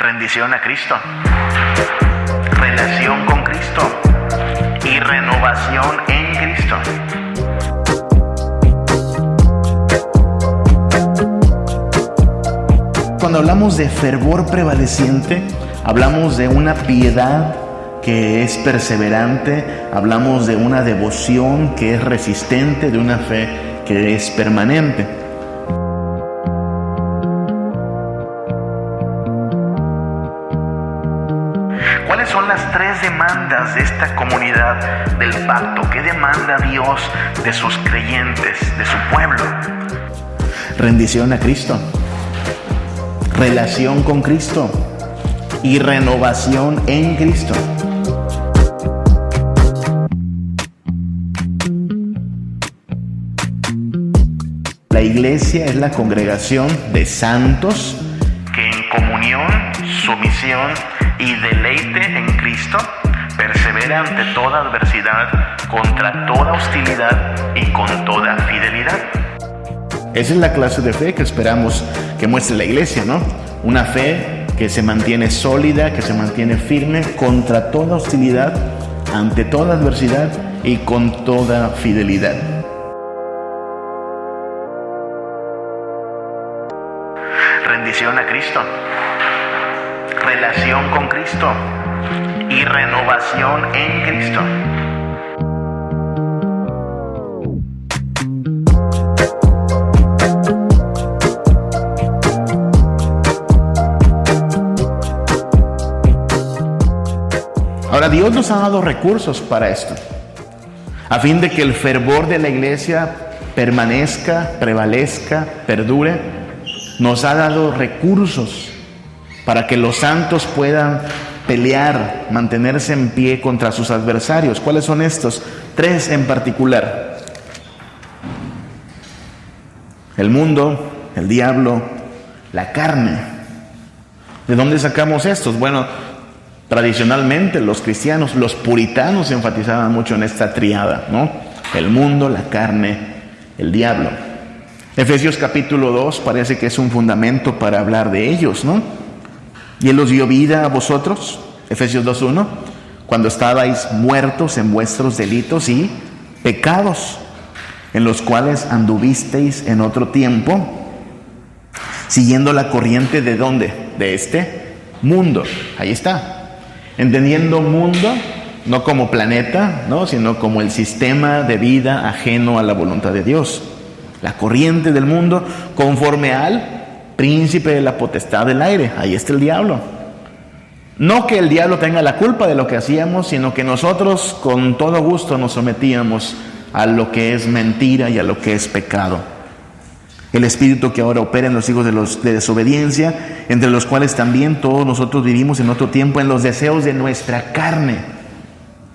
Rendición a Cristo, relación con Cristo y renovación en Cristo. Cuando hablamos de fervor prevaleciente, hablamos de una piedad que es perseverante, hablamos de una devoción que es resistente, de una fe que es permanente. ¿Cuáles son las tres demandas de esta comunidad del pacto? ¿Qué demanda Dios de sus creyentes, de su pueblo? Rendición a Cristo, relación con Cristo y renovación en Cristo. La iglesia es la congregación de santos que en comunión, sumisión y deleite en Cristo persevera ante toda adversidad, contra toda hostilidad y con toda fidelidad. Esa es la clase de fe que esperamos que muestre la iglesia, ¿no? Una fe que se mantiene sólida, que se mantiene firme contra toda hostilidad, ante toda adversidad y con toda fidelidad. Rendición a Cristo, relación con Cristo y renovación en Cristo. Ahora, Dios nos ha dado recursos para esto, a fin de que el fervor de la iglesia permanezca, prevalezca, perdure. Nos ha dado recursos para que los santos puedan pelear, mantenerse en pie contra sus adversarios. ¿Cuáles son estos? Tres en particular: el mundo, el diablo, la carne. ¿De dónde sacamos estos? Bueno, tradicionalmente los cristianos, los puritanos enfatizaban mucho en esta triada, ¿no? El mundo, la carne, el diablo. Efesios capítulo 2 parece que es un fundamento para hablar de ellos, ¿no? Y Él os dio vida a vosotros, Efesios 2:1, cuando estabais muertos en vuestros delitos y pecados, en los cuales anduvisteis en otro tiempo, siguiendo la corriente ¿de dónde? De este mundo. Ahí está. Entendiendo mundo no como planeta, ¿no? Sino como el sistema de vida ajeno a la voluntad de Dios. La corriente del mundo conforme al príncipe de la potestad del aire. Ahí está el diablo. No que el diablo tenga la culpa de lo que hacíamos, sino que nosotros con todo gusto nos sometíamos a lo que es mentira y a lo que es pecado. El espíritu que ahora opera en los hijos de desobediencia, entre los cuales también todos nosotros vivimos en otro tiempo en los deseos de nuestra carne,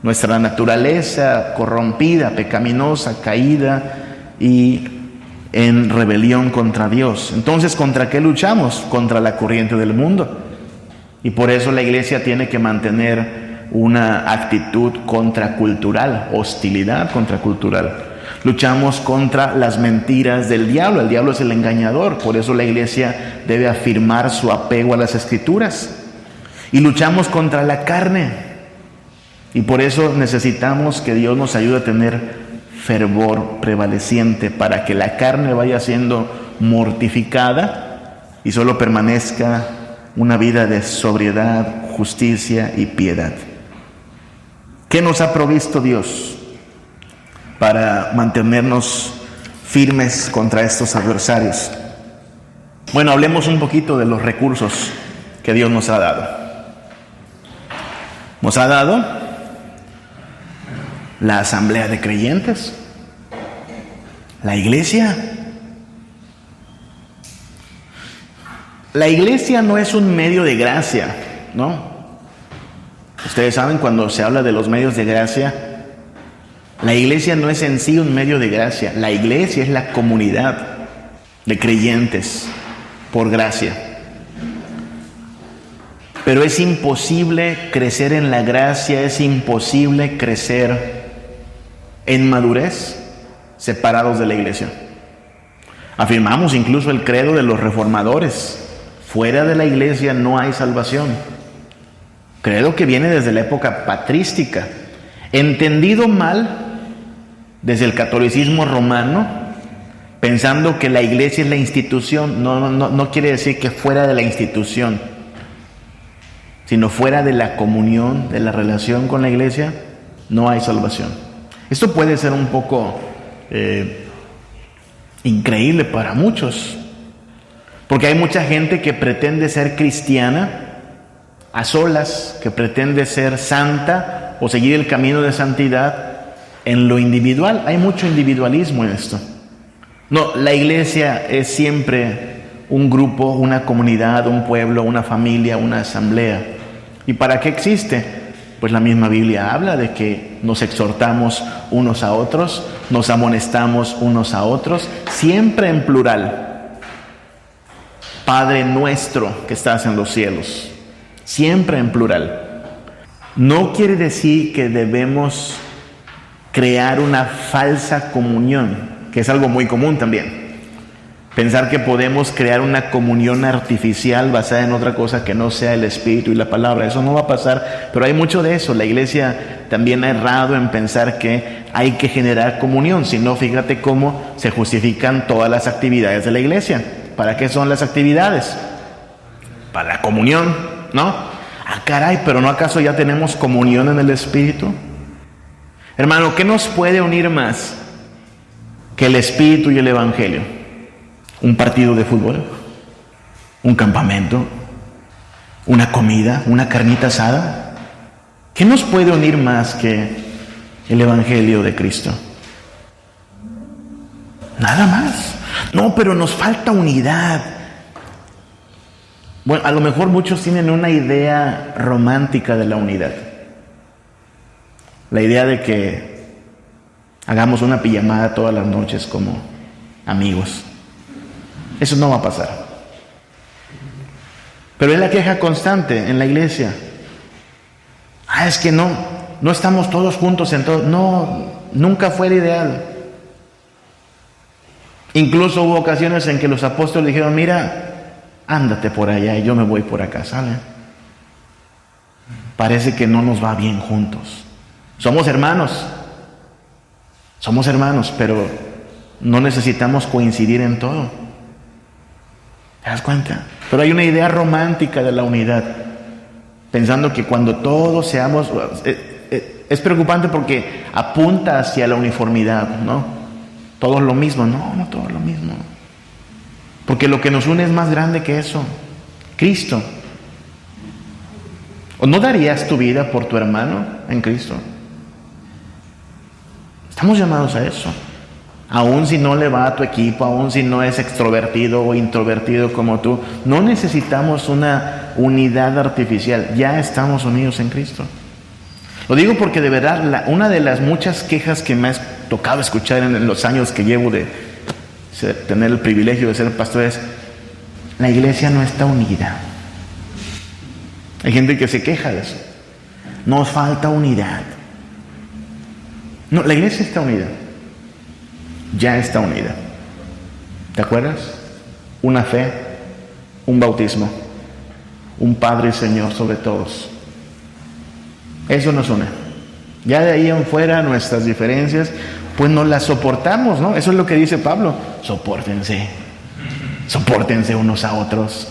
nuestra naturaleza corrompida, pecaminosa, caída y en rebelión contra Dios. Entonces, ¿contra qué luchamos? Contra la corriente del mundo. Y por eso la iglesia tiene que mantener una actitud contracultural, hostilidad contracultural. Luchamos contra las mentiras del diablo. El diablo es el engañador. Por eso la iglesia debe afirmar su apego a las escrituras. Y luchamos contra la carne. Y por eso necesitamos que Dios nos ayude a tener fervor prevaleciente, para que la carne vaya siendo mortificada y solo permanezca una vida de sobriedad, justicia y piedad. ¿Qué nos ha provisto Dios para mantenernos firmes contra estos adversarios? Bueno, hablemos un poquito de los recursos que Dios nos ha dado. Nos ha dado la asamblea de creyentes, la iglesia. La iglesia no es un medio de gracia, ¿no? Ustedes saben, cuando se habla de los medios de gracia, la iglesia no es en sí un medio de gracia. La iglesia es la comunidad de creyentes por gracia. Pero es imposible crecer en la gracia, es imposible crecer en madurez separados de la iglesia. Afirmamos incluso el credo de los reformadores: Fuera de la iglesia no hay salvación. Creo que viene desde la época patrística. Entendido mal desde el catolicismo romano, pensando que la iglesia es la institución. No quiere decir que fuera de la institución, sino fuera de la comunión, de la relación con la iglesia, no hay salvación. Esto puede ser un poco increíble para muchos, porque hay mucha gente que pretende ser cristiana a solas, que pretende ser santa o seguir el camino de santidad en lo individual. Hay mucho individualismo en esto. No, la iglesia es siempre un grupo, una comunidad, un pueblo, una familia, una asamblea. ¿Y para qué existe? Pues la misma Biblia habla de que nos exhortamos unos a otros, nos amonestamos unos a otros, siempre en plural. Padre nuestro que estás en los cielos, siempre en plural. No quiere decir que debemos crear una falsa comunión, que es algo muy común también. Pensar que podemos crear una comunión artificial basada en otra cosa que no sea el Espíritu y la palabra. Eso no va a pasar, pero hay mucho de eso. La iglesia también ha errado en pensar que hay que generar comunión. Si no, fíjate cómo se justifican todas las actividades de la iglesia. ¿Para qué son las actividades? Para la comunión, ¿no? Ah, caray, pero ¿no acaso ya tenemos comunión en el Espíritu? Hermano, ¿qué nos puede unir más que el Espíritu y el Evangelio? ¿Un partido de fútbol? ¿Un campamento? ¿Una comida? ¿Una carnita asada? ¿Qué nos puede unir más que el Evangelio de Cristo? Nada más. No, pero nos falta unidad. Bueno, a lo mejor muchos tienen una idea romántica de la unidad. La idea de que hagamos una pijamada todas las noches como amigos. Eso no va a pasar. Pero es la queja constante en la iglesia. Es que no estamos todos juntos en todo. No, nunca fue el ideal. Incluso hubo ocasiones en que los apóstoles dijeron, mira, ándate por allá y yo me voy por acá, ¿sale? Parece que no nos va bien juntos. Somos hermanos, pero no necesitamos coincidir en todo. ¿Te das cuenta? Pero hay una idea romántica de la unidad, pensando que cuando todos seamos... Es preocupante porque apunta hacia la uniformidad, ¿no? Todos lo mismo. No todos lo mismo. Porque lo que nos une es más grande que eso. Cristo. ¿O no darías tu vida por tu hermano en Cristo? Estamos llamados a eso. Aún si no le va a tu equipo, aún si no es extrovertido o introvertido como tú, no necesitamos una unidad artificial. Ya estamos unidos en Cristo. Lo digo porque de verdad, una de las muchas quejas que me ha tocado escuchar en los años que llevo de tener el privilegio de ser pastor es: la iglesia no está unida. Hay gente que se queja de eso. Nos falta unidad. No, la iglesia está unida. Ya está unida. ¿Te acuerdas? Una fe, un bautismo, un Padre y Señor sobre todos. Eso nos une. Ya de ahí en fuera nuestras diferencias, pues no las soportamos, ¿no? Eso es lo que dice Pablo. Sopórtense unos a otros.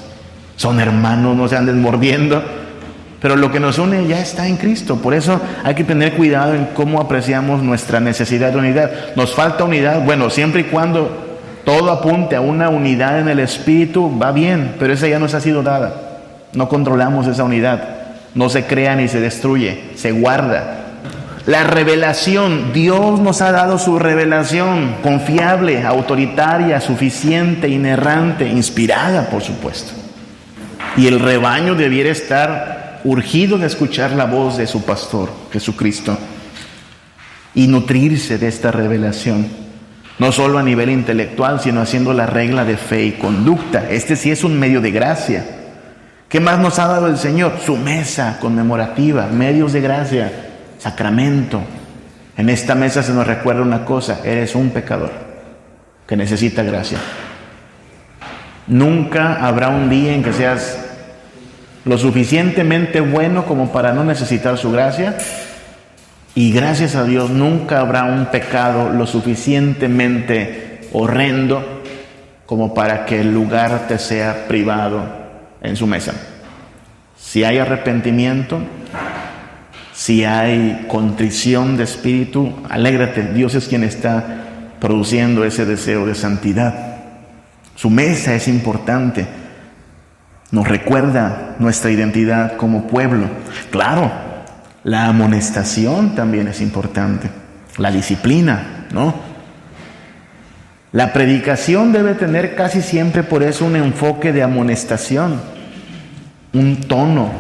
Son hermanos, no se anden mordiendo. Pero lo que nos une ya está en Cristo. Por eso hay que tener cuidado en cómo apreciamos nuestra necesidad de unidad. Nos falta unidad, bueno, siempre y cuando todo apunte a una unidad en el Espíritu, va bien, pero esa ya nos ha sido dada. No controlamos esa unidad. No se crea ni se destruye, se guarda. La revelación, Dios nos ha dado su revelación confiable, autoritaria, suficiente, inerrante, inspirada, por supuesto. Y el rebaño debiera estar urgido de escuchar la voz de su pastor, Jesucristo, y nutrirse de esta revelación, no solo a nivel intelectual, sino haciendo la regla de fe y conducta. Este sí es un medio de gracia. ¿Qué más nos ha dado el Señor? Su mesa conmemorativa, medios de gracia, sacramento. En esta mesa se nos recuerda una cosa: eres un pecador que necesita gracia. Nunca habrá un día en que seas lo suficientemente bueno como para no necesitar su gracia. Y gracias a Dios nunca habrá un pecado lo suficientemente horrendo como para que el lugar te sea privado en su mesa. Si hay arrepentimiento, si hay contrición de espíritu, alégrate, Dios es quien está produciendo ese deseo de santidad. Su mesa es importante, nos recuerda nuestra identidad como pueblo. Claro, la amonestación también es importante, la disciplina, ¿no? La predicación debe tener casi siempre por eso un enfoque de amonestación, un tono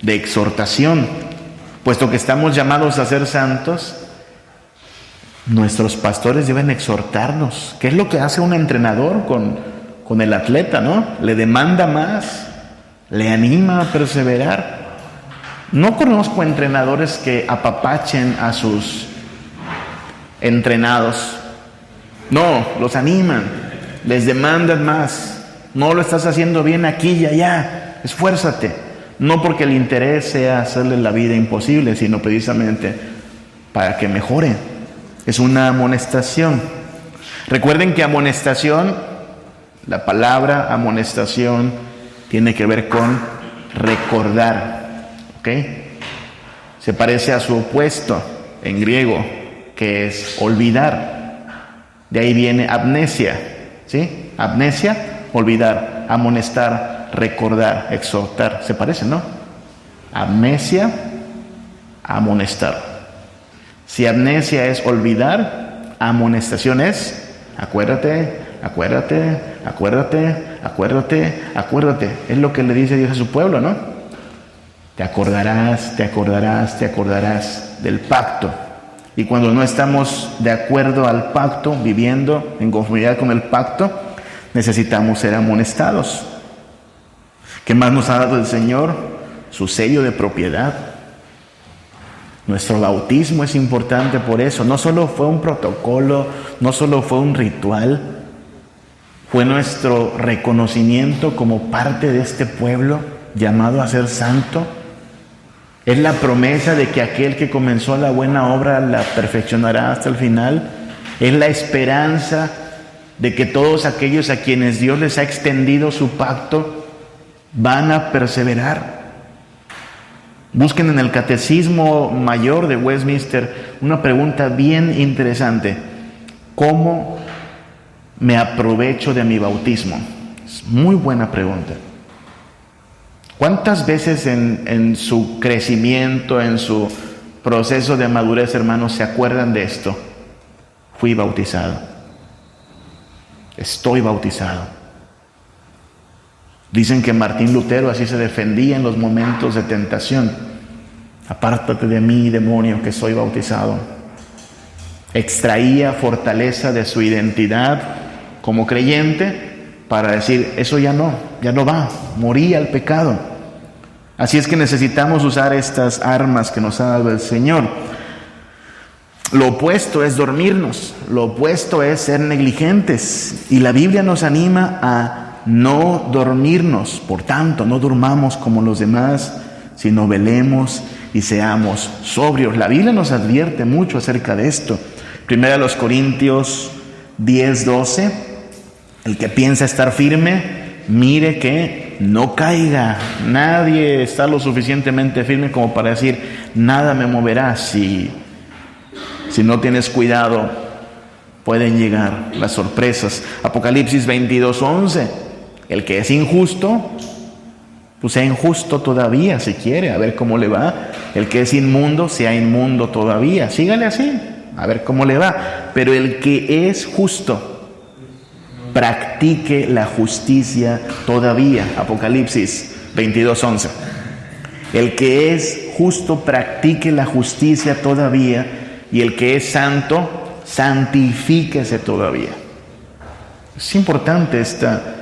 de exhortación, puesto que estamos llamados a ser santos. Nuestros pastores deben exhortarnos. ¿Qué es lo que hace un entrenador con el atleta, no? Le demanda más, le anima a perseverar. No conozco entrenadores que apapachen a sus entrenados. No, los animan, les demandan más. No lo estás haciendo bien aquí y allá, esfuérzate. No porque el interés sea hacerle la vida imposible, sino precisamente para que mejore. Es una amonestación. Recuerden que amonestación, la palabra amonestación tiene que ver con recordar, ¿ok? Se parece a su opuesto en griego, que es olvidar. De ahí viene amnesia, ¿sí? Amnesia, olvidar, amonestar, recordar, exhortar. Se parecen, ¿no? Amnesia, amonestar. Si amnesia es olvidar, amonestación es acuérdate, acuérdate, acuérdate, acuérdate, acuérdate. Es lo que le dice Dios a su pueblo, ¿no? Te acordarás, te acordarás, te acordarás del pacto. Y cuando no estamos de acuerdo al pacto, viviendo en conformidad con el pacto, necesitamos ser amonestados. ¿Qué más nos ha dado el Señor? Su sello de propiedad. Nuestro bautismo es importante por eso. No solo fue un protocolo, no solo fue un ritual, fue nuestro reconocimiento como parte de este pueblo llamado a ser santo. Es la promesa de que aquel que comenzó la buena obra la perfeccionará hasta el final. Es la esperanza de que todos aquellos a quienes Dios les ha extendido su pacto van a perseverar. Busquen en el Catecismo Mayor de Westminster una pregunta bien interesante. ¿Cómo me aprovecho de mi bautismo? Es muy buena pregunta. ¿Cuántas veces en su crecimiento, en su proceso de madurez, hermanos, se acuerdan de esto? Fui bautizado. Estoy bautizado. Dicen que Martín Lutero así se defendía en los momentos de tentación. Apártate de mí, demonio, que soy bautizado. Extraía fortaleza de su identidad como creyente para decir, eso ya no va, morí al pecado. Así es que necesitamos usar estas armas que nos ha dado el Señor. Lo opuesto es dormirnos, lo opuesto es ser negligentes. Y la Biblia nos anima a no dormirnos. Por tanto, no durmamos como los demás, sino velemos y seamos sobrios. La Biblia nos advierte mucho acerca de esto. Primera a los Corintios 10:12. El que piensa estar firme, mire que no caiga. Nadie está lo suficientemente firme como para decir, nada me moverá. Si no tienes cuidado, pueden llegar las sorpresas. Apocalipsis 22:11. El que es injusto, pues sea injusto todavía si quiere, a ver cómo le va. El que es inmundo, sea inmundo todavía. Sígale así, a ver cómo le va. Pero el que es justo, practique la justicia todavía. Apocalipsis 22:11. El que es justo, practique la justicia todavía. Y el que es santo, santifíquese todavía. Es importante esta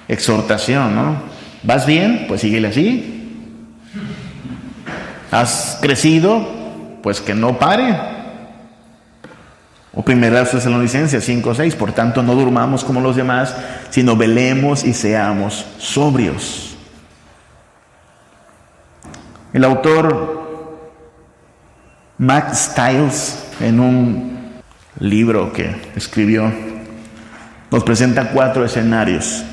exhortación, ¿no? ¿Vas bien? Pues síguele así. ¿Has crecido? Pues que no pare. O 1 Tesalonicenses 5:6, por tanto no durmamos como los demás, sino velemos y seamos sobrios. El autor Max Stiles, en un libro que escribió, nos presenta 4 escenarios.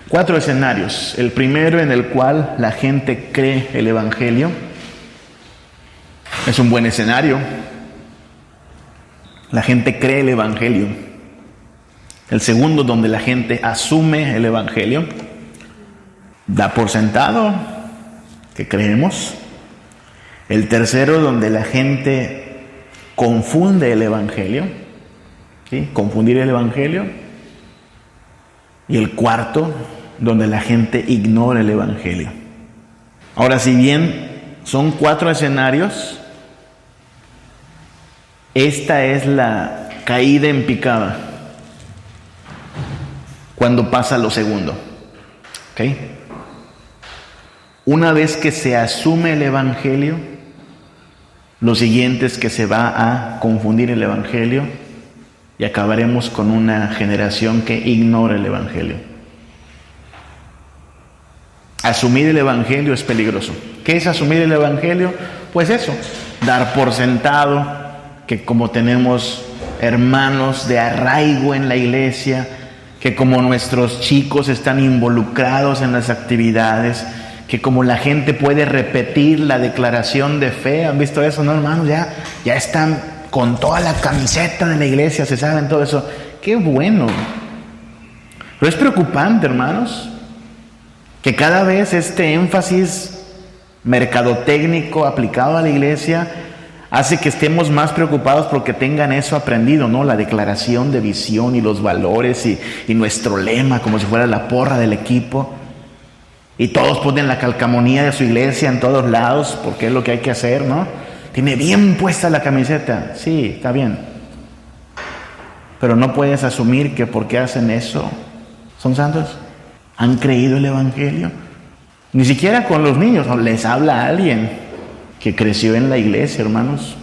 4 escenarios. El primero, en el cual la gente cree el Evangelio. Es un buen escenario. La gente cree el Evangelio. El segundo, donde la gente asume el Evangelio, da por sentado que creemos. El tercero, donde la gente confunde el Evangelio, ¿sí? Confundir el Evangelio. Y el cuarto, donde la gente ignora el Evangelio. Ahora, si bien son 4 escenarios, esta es la caída en picada cuando pasa lo segundo. ¿Ok? Una vez que se asume el Evangelio, lo siguiente es que se va a confundir el Evangelio y acabaremos con una generación que ignora el Evangelio. Asumir el Evangelio es peligroso. ¿Qué es asumir el Evangelio? Pues eso, dar por sentado que como tenemos hermanos de arraigo en la iglesia, que como nuestros chicos están involucrados en las actividades, que como la gente puede repetir la declaración de fe. ¿Han visto eso, no, hermanos? Ya están con toda la camiseta de la iglesia, se saben todo eso. ¡Qué bueno! Pero es preocupante, hermanos, que cada vez este énfasis mercadotécnico aplicado a la iglesia hace que estemos más preocupados porque tengan eso aprendido, ¿no? La declaración de visión y los valores y nuestro lema como si fuera la porra del equipo. Y todos ponen la calcamonía de su iglesia en todos lados porque es lo que hay que hacer, ¿no? Tiene bien puesta la camiseta. Sí, está bien. Pero no puedes asumir que porque hacen eso son santos. ¿Han creído el Evangelio? Ni siquiera con los niños. Les habla a alguien que creció en la iglesia, hermanos.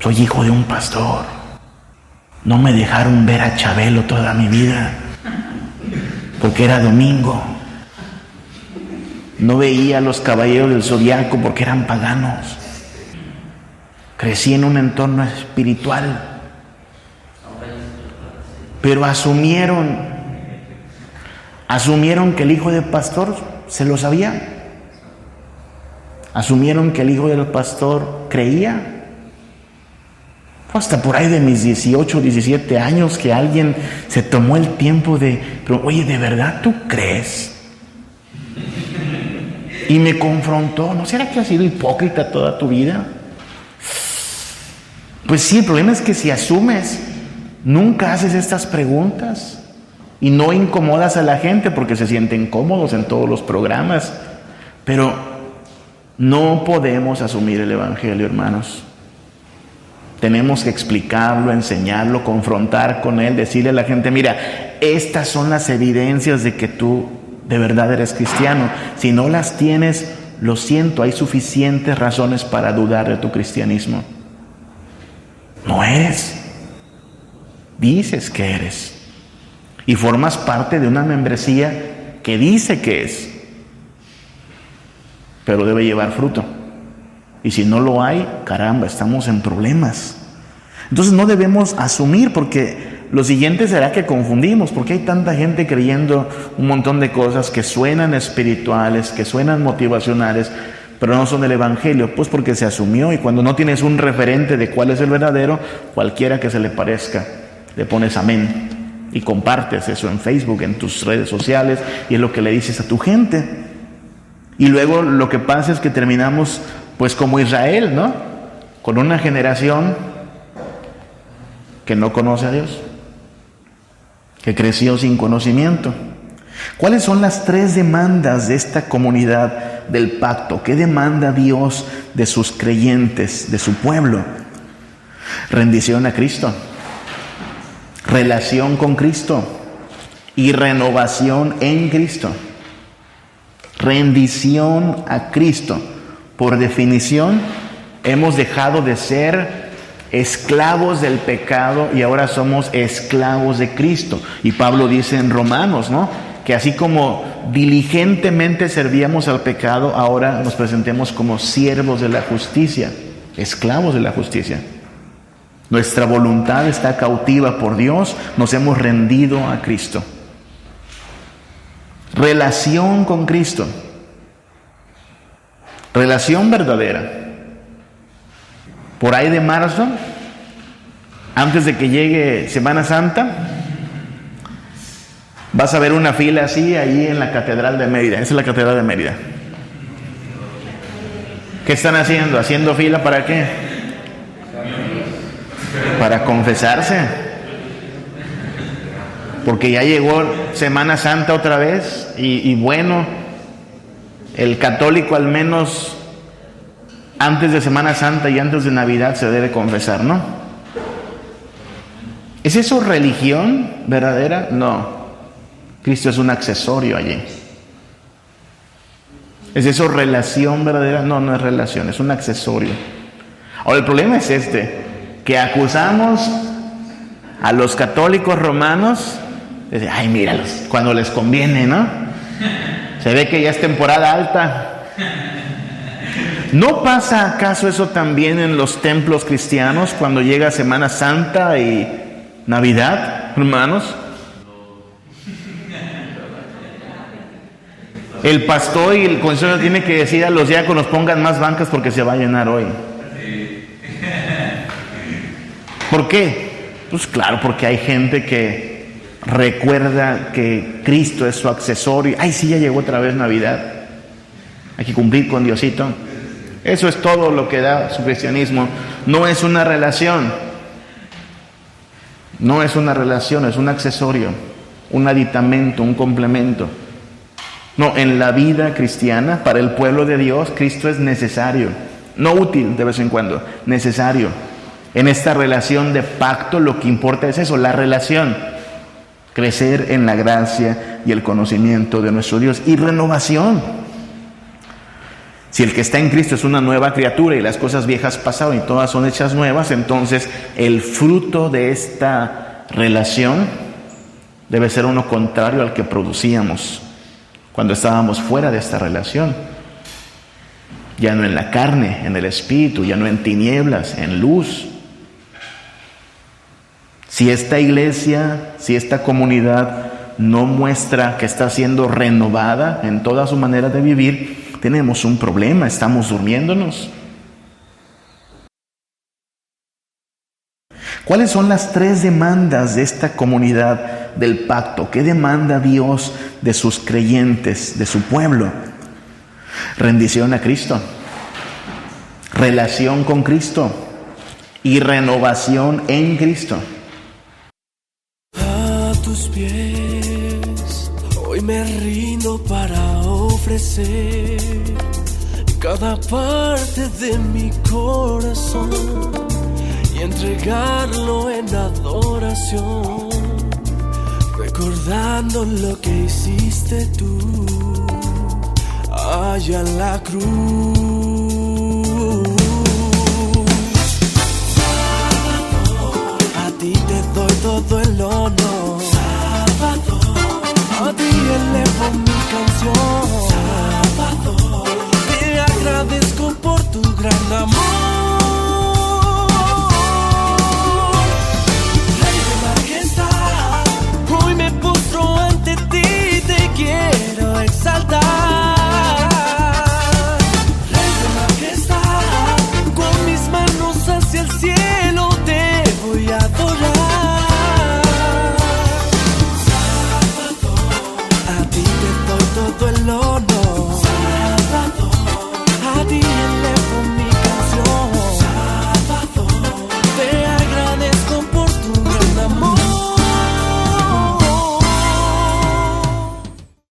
Soy hijo de un pastor. No me dejaron ver a Chabelo toda mi vida porque era domingo. No veía a los caballeros del Zodiaco porque eran paganos. Crecí en un entorno espiritual. Pero asumieron que el hijo del pastor se lo sabía. Asumieron que el hijo del pastor creía. Hasta por ahí de mis 18, 17 años que alguien se tomó el tiempo pero oye, ¿de verdad tú crees? Y me confrontó. ¿No será que has sido hipócrita toda tu vida? Pues sí, el problema es que si asumes, nunca haces estas preguntas y no incomodas a la gente porque se sienten cómodos en todos los programas. Pero no podemos asumir el Evangelio, hermanos. Tenemos que explicarlo, enseñarlo, confrontar con él, decirle a la gente, mira, estas son las evidencias de que tú de verdad eres cristiano. Si no las tienes, lo siento, hay suficientes razones para dudar de tu cristianismo. No eres. Dices que eres. Y formas parte de una membresía que dice que es. Pero debe llevar fruto. Y si no lo hay, caramba, estamos en problemas. Entonces no debemos asumir, porque lo siguiente será que confundimos, porque hay tanta gente creyendo un montón de cosas que suenan espirituales, que suenan motivacionales, pero no son del Evangelio, pues porque se asumió. Y cuando no tienes un referente de cuál es el verdadero, cualquiera que se le parezca, le pones amén y compartes eso en Facebook, en tus redes sociales, y es lo que le dices a tu gente. Y luego lo que pasa es que terminamos pues como Israel, ¿no? Con una generación que no conoce a Dios, que creció sin conocimiento. ¿Cuáles son las 3 demandas de esta comunidad del pacto? ¿Qué demanda Dios de sus creyentes, de su pueblo? Rendición a Cristo, relación con Cristo y renovación en Cristo. Rendición a Cristo. Por definición, hemos dejado de ser esclavos del pecado y ahora somos esclavos de Cristo. Y Pablo dice en Romanos, ¿no?, que así como diligentemente servíamos al pecado, ahora nos presentemos como siervos de la justicia, esclavos de la justicia. Nuestra voluntad está cautiva por Dios, nos hemos rendido a Cristo. Relación con Cristo, relación verdadera. Por ahí de marzo, antes de que llegue Semana Santa, vas a ver una fila así allí en la Catedral de Mérida. Esa es la Catedral de Mérida. ¿Qué están haciendo? ¿Haciendo fila para qué? Para confesarse. Porque ya llegó Semana Santa otra vez y bueno, el católico al menos antes de Semana Santa y antes de Navidad se debe confesar, ¿no? ¿Es eso religión verdadera? No. Cristo es un accesorio allí. ¿Es eso relación verdadera? No, no es relación, es un accesorio. Ahora el problema es que acusamos a los católicos romanos de, ay, míralos, cuando les conviene, ¿no? Se ve que ya es temporada alta. ¿No pasa acaso eso también en los templos cristianos cuando llega Semana Santa y Navidad, hermanos? El pastor y el consejo tiene que decir a los diáconos, pongan más bancas porque se va a llenar hoy. ¿Por qué? Pues claro, porque hay gente que recuerda que Cristo es su accesorio. Ay, sí, ya llegó otra vez Navidad. Hay que cumplir con Diosito. Eso es todo lo que da su cristianismo. No es una relación. No es una relación, es un accesorio, un aditamento, un complemento. No, en la vida cristiana, para el pueblo de Dios, Cristo es necesario. No útil de vez en cuando, necesario. En esta relación de pacto lo que importa es eso, la relación. Crecer en la gracia y el conocimiento de nuestro Dios. Y renovación. Si el que está en Cristo es una nueva criatura y las cosas viejas pasaron y todas son hechas nuevas, entonces el fruto de esta relación debe ser uno contrario al que producíamos cuando estábamos fuera de esta relación. Ya no en la carne, en el espíritu, ya no en tinieblas, en luz. Si esta iglesia, si esta comunidad no muestra que está siendo renovada en toda su manera de vivir, tenemos un problema, estamos durmiéndonos. ¿Cuáles son las 3 demandas de esta comunidad del pacto? ¿Qué demanda Dios de sus creyentes, de su pueblo? Rendición a Cristo, relación con Cristo y renovación en Cristo. A tus pies hoy me rindo para ofrecer cada parte de mi corazón y entregarlo en adoración, recordando lo que hiciste tú allá en la cruz. Salvador, a ti te doy todo el honor. Salvador, a ti elevo mi canción. Salvador, te agradezco por tu gran amor. Rey de majestad, hoy me postro ante ti, te quiero exaltar. Rey de majestad, con mis manos hacia el cielo te voy a adorar.